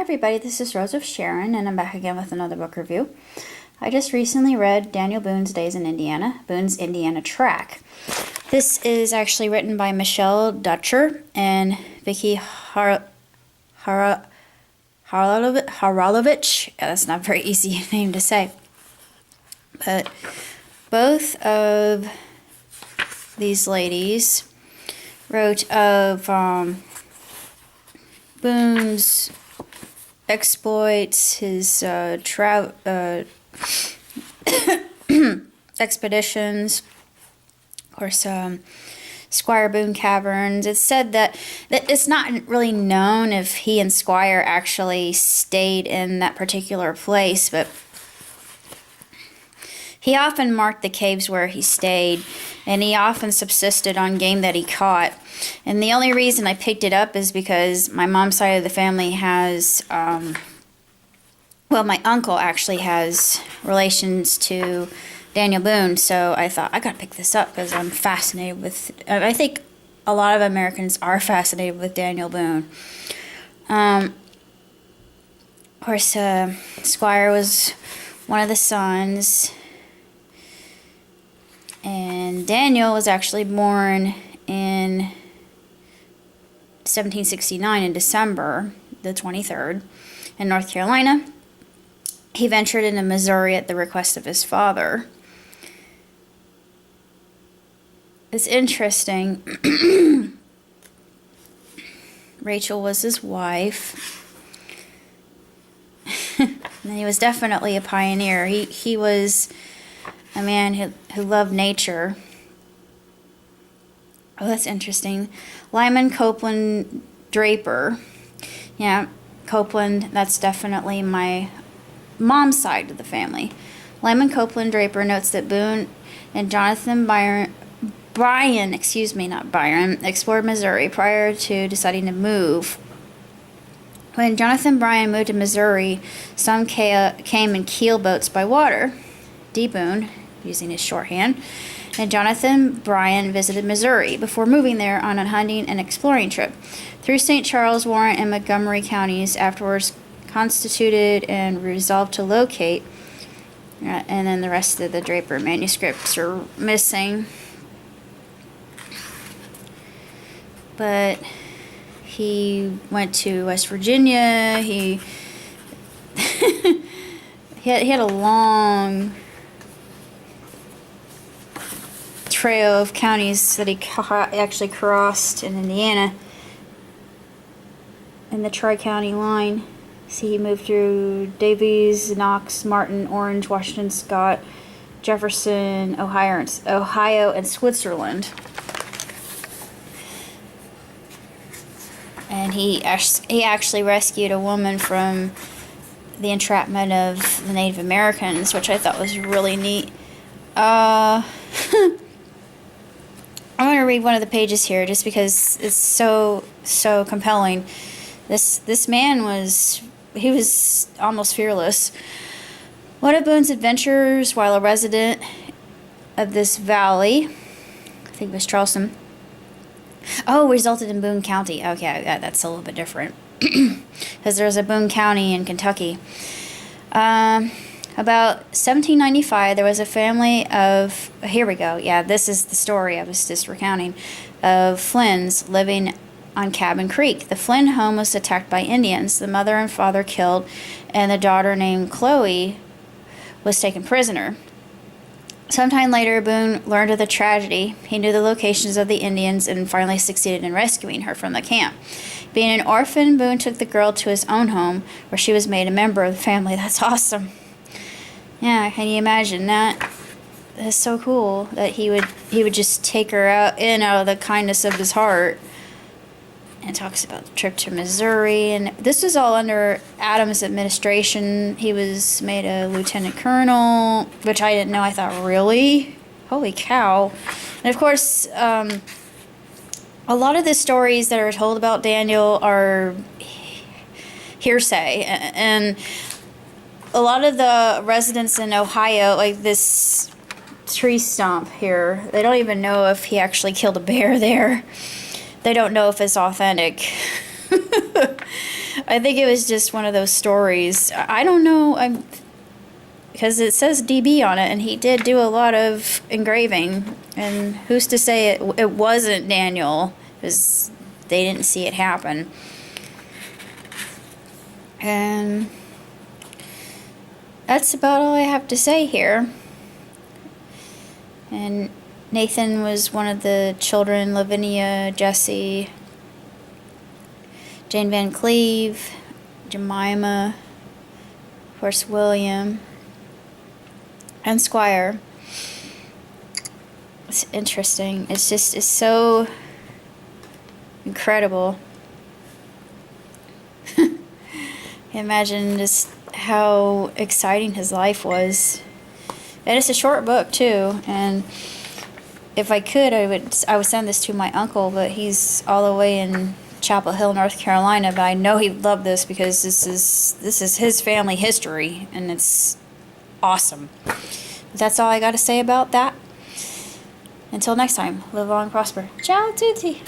everybody, this is Rose of Sharon, and I'm back again with another book review. I just recently read Daniel Boone's Days in Indiana, Boone's Indiana Track. This is actually written by Michelle Dutcher and Vicky Haralovich. Yeah, that's not a very easy name to say. But both of these ladies wrote of Boone's exploits, his expeditions, of course, Squire Boone Caverns. It's said that it's not really known if he and Squire actually stayed in that particular place, but he often marked the caves where he stayed, and he often subsisted on game that he caught. And the only reason I picked it up is because my mom's side of the family has, well, my uncle actually has relations to Daniel Boone, so I thought, I gotta pick this up because I'm fascinated with, I think a lot of Americans are fascinated with Daniel Boone. Of course, Squire was one of the sons, and Daniel was actually born in 1769 in December the 23rd in North Carolina. He ventured into Missouri at the request of his father. It's interesting. Rachel was his wife. And he was definitely a pioneer. He was a man who loved nature. Oh, that's interesting. Lyman Copeland Draper. Yeah, Copeland, that's definitely my mom's side of the family. Lyman Copeland Draper notes that Boone and Jonathan Bryan, explored Missouri prior to deciding to move. When Jonathan Bryan moved to Missouri, some came in keel boats by water. D. Boone, using his shorthand, and Jonathan Bryan visited Missouri before moving there on a hunting and exploring trip through St. Charles, Warren, and Montgomery counties, afterwards constituted and resolved to locate, and then the rest of the Draper manuscripts are missing. But he went to West Virginia. He had a long trail of counties that he actually crossed in Indiana in the Tri-County line. See, he moved through Davies, Knox, Martin, Orange, Washington, Scott, Jefferson, Ohio, and Switzerland. And he actually rescued a woman from the entrapment of the Native Americans, which I thought was really neat. I'm going to read one of the pages here just because it's so compelling. This man was almost fearless. One of Boone's adventures while a resident of this valley, I think it was Charleston, resulted in Boone County. Okay, that's a little bit different because there's a Boone County in Kentucky. About 1795, there was a family of, here we go, yeah, this is the story I was just recounting, of Flynn's living on Cabin Creek. The Flynn home was attacked by Indians, the mother and father killed, and the daughter named Chloe was taken prisoner. Sometime later, Boone learned of the tragedy. He knew the locations of the Indians and finally succeeded in rescuing her from the camp. Being an orphan, Boone took the girl to his own home, where she was made a member of the family. That's awesome. Yeah, can you imagine that? That's so cool that he would just take her out of the kindness of his heart. And talks about the trip to Missouri, and this was all under Adams' administration. He was made a lieutenant colonel, which I didn't know. I thought, really? Holy cow. And of course, a lot of the stories that are told about Daniel are hearsay, and a lot of the residents in Ohio, like this tree stump here, they don't even know if he actually killed a bear there. They don't know if it's authentic. I think it was just one of those stories. I don't know. Because it says DB on it, and he did do a lot of engraving. And who's to say it wasn't Daniel? Because they didn't see it happen. And that's about all I have to say here. And Nathan was one of the children, Lavinia, Jesse, Jane Van Cleve, Jemima, of course William, and Squire. It's interesting. It's so incredible. Imagine just how exciting his life was. And it's a short book too, and if I could, I would send this to my uncle, but he's all the way in Chapel Hill, North Carolina. But I know he'd love this because this is his family history, and it's awesome. But that's all I got to say about that. Until next time, live long and prosper. Ciao tutti.